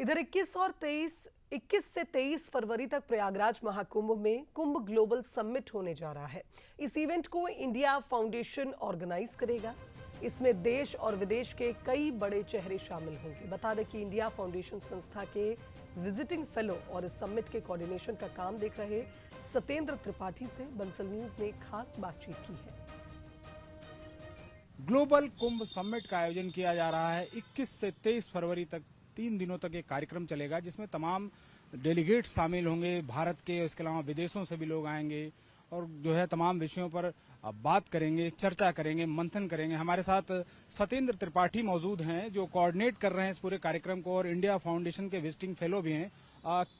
इधर 21 से 23 फरवरी तक प्रयागराज महाकुंभ में कुंभ ग्लोबल समिट होने जा रहा है। इस इवेंट को इंडिया फाउंडेशन ऑर्गेनाइज करेगा। इसमें देश और विदेश के कई बड़े चेहरे शामिल होंगे। बता दें कि इंडिया फाउंडेशन संस्था के विजिटिंग फेलो और इस समिट के कोऑर्डिनेशन का काम देख रहे सतेंद्र त्रिपाठी से बंसल न्यूज ने खास बातचीत की है। ग्लोबल कुंभ समिट का आयोजन किया जा रहा है। 21 से 23 फरवरी तक 3 दिनों तक एक कार्यक्रम चलेगा, जिसमें तमाम डेलीगेट्स शामिल होंगे भारत के। इसके अलावा विदेशों से भी लोग आएंगे और जो है तमाम विषयों पर बात करेंगे, चर्चा करेंगे, मंथन करेंगे। हमारे साथ सतेंद्र त्रिपाठी मौजूद हैं, जो कोऑर्डिनेट कर रहे हैं इस पूरे कार्यक्रम को, और इंडिया फाउंडेशन के विजिटिंग फेलो भी हैं।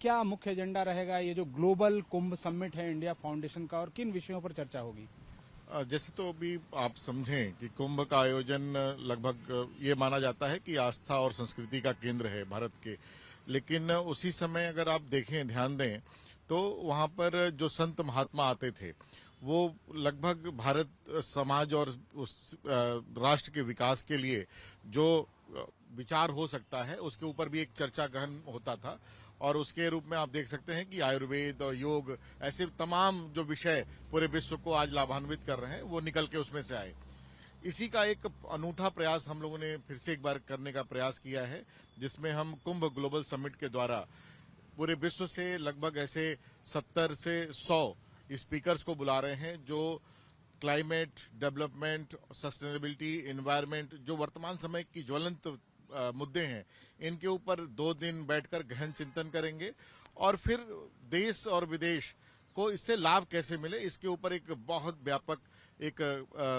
क्या मुख्य एजेंडा रहेगा ये जो ग्लोबल कुंभ समिट है इंडिया फाउंडेशन का, और किन विषयों पर चर्चा होगी? जैसे तो अभी आप समझें कि कुंभ का आयोजन लगभग ये माना जाता है कि आस्था और संस्कृति का केंद्र है भारत के, लेकिन उसी समय अगर आप देखें, ध्यान दें, तो वहां पर जो संत महात्मा आते थे वो लगभग भारत समाज और उस राष्ट्र के विकास के लिए जो विचार हो सकता है उसके ऊपर भी एक चर्चा गहन होता था। और उसके रूप में आप देख सकते हैं कि आयुर्वेद और योग, ऐसे तमाम जो विषय पूरे विश्व को आज लाभान्वित कर रहे हैं, वो निकल के उसमें से आए। इसी का एक अनूठा प्रयास हम लोगों ने फिर से एक बार करने का प्रयास किया है, जिसमें हम कुंभ ग्लोबल समिट के द्वारा पूरे विश्व से लगभग ऐसे 70 से 100 स्पीकर्स को बुला रहे हैं, जो क्लाइमेट, डेवलपमेंट, सस्टेनेबिलिटी, एनवायरमेंट, जो वर्तमान समय की ज्वलंत मुद्दे हैं, इनके ऊपर 2 दिन बैठकर गहन चिंतन करेंगे और फिर देश और विदेश को इससे लाभ कैसे मिले, इसके ऊपर एक बहुत व्यापक एक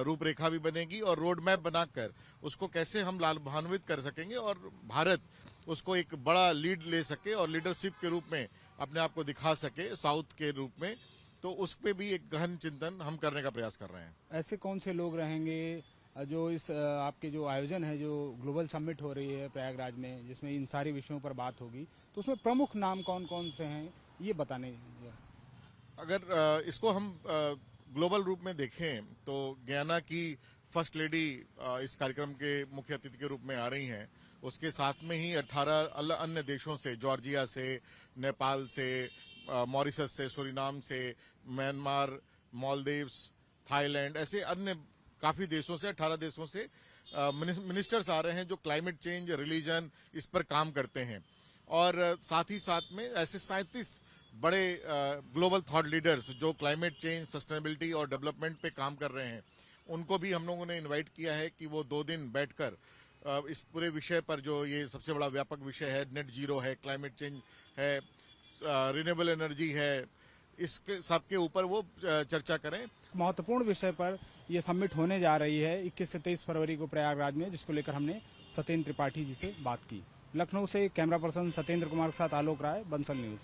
रूपरेखा भी बनेगी और रोड मैप बनाकर उसको कैसे हम लाभान्वित कर सकेंगे और भारत उसको एक बड़ा लीड ले सके और लीडरशिप के रूप में अपने आप को दिखा सके साउथ के रूप में। तो उस पे भी एक गहन चिंतन हम करने का प्रयास कर रहे हैं। ऐसे कौन से लोग रहेंगे जो इस आपके जो आयोजन है, जो ग्लोबल समिट हो रही है प्रयागराज में, जिसमें इन सारे विषयों पर बात होगी, तो उसमें प्रमुख नाम कौन कौन से हैं ये बताने? अगर इसको हम ग्लोबल रूप में देखें तो गयाना की फर्स्ट लेडी इस कार्यक्रम के मुख्य अतिथि के रूप में आ रही हैं। उसके साथ में ही 18 अन्य देशों से, जॉर्जिया से, नेपाल से, मॉरिशस से, सूरीनाम से, म्यांमार, मालदीव्स, थाईलैंड, ऐसे अन्य काफी देशों से, 18 देशों से मिनिस्टर्स आ रहे हैं जो क्लाइमेट चेंज, रिलीजन, इस पर काम करते हैं। और साथ ही साथ में ऐसे 37 बड़े ग्लोबल थॉट लीडर्स जो क्लाइमेट चेंज, सस्टेनेबिलिटी और डेवलपमेंट पे काम कर रहे हैं, उनको भी हम लोगों ने इनवाइट किया है कि वो 2 दिन बैठकर इस पूरे विषय पर, जो ये सबसे बड़ा व्यापक विषय है, नेट जीरो है, क्लाइमेट चेंज है, रिन्यूएबल एनर्जी है, इसके सबके ऊपर वो चर्चा करें। महत्वपूर्ण विषय पर यह समिट होने जा रही है 21 से 23 फरवरी को प्रयागराज में, जिसको लेकर हमने सतेंद्र त्रिपाठी जी से बात की। लखनऊ से कैमरा पर्सन सत्येंद्र कुमार के साथ आलोक राय, बंसल न्यूज।